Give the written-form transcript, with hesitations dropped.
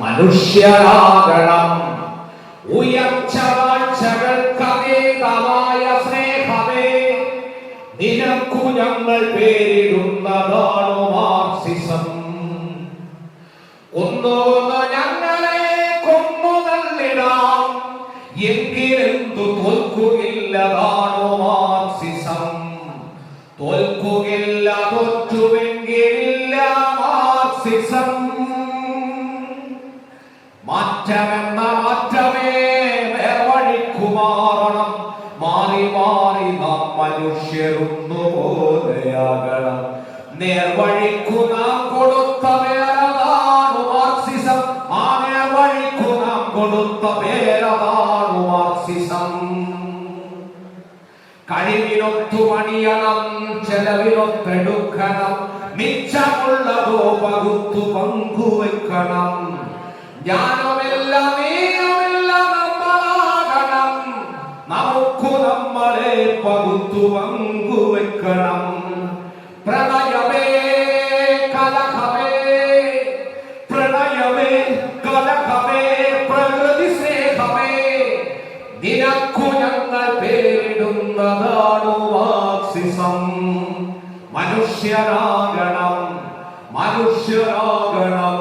മനുഷ്യരാകണം. ഉയർച്ച വാഴ്ചകൾക്കതീതമായ സ്നേഹമേ, നിനക്കു ഞങ്ങൾ പേരിടുന്നതാണു മാർക്സിസം. ഒന്നോന്ന് ഞങ്ങളെ കൊന്നു തള്ളിടാം, എങ്കിലെന്തു തോൽക്കുകയില്ലതാണു മാർക്സിസം. തോൽക്കുകയില്ല, തോറ്റുവെങ്കിലില്ല മാർക്സിസം. മാറ്റമെന്ന മാറ്റമേ നേർവഴിക്കു മാറണം. മാറി മാറി നാം മനുഷ്യരൊന്നുപോലെയാകണം. നേർവഴിക്കു നാം കൊടുത്ത പേരതാണു മാർക്സിസം. ആ നേർവഴിക്കു നാം കൊടുത്ത പേരതാണു മാർക്സിസം. കഴിവിനൊത്തു പണിയണം, ചെലവിനൊത്തെടുക്കണം, മിച്ചമുള്ളതോ പകുത്തു പങ്കുവെക്കണം. ജ്ഞാനമെല്ലാം നീയമെല്ലാം നമ്മളാകണം, നമുക്കു നമ്മളെ പകുത്തു പങ്കുവെക്കണം. പ്രണയമേ കലഹമേ, പ്രണയമേ കലഹമേ, പ്രകൃതി സ്നേഹമേ, നിനക്കു ഞങ്ങൾ പേരിടുന്നതാണു മാർക്സിസം. മനുഷ്യരാകണം, മനുഷ്യരാകണം.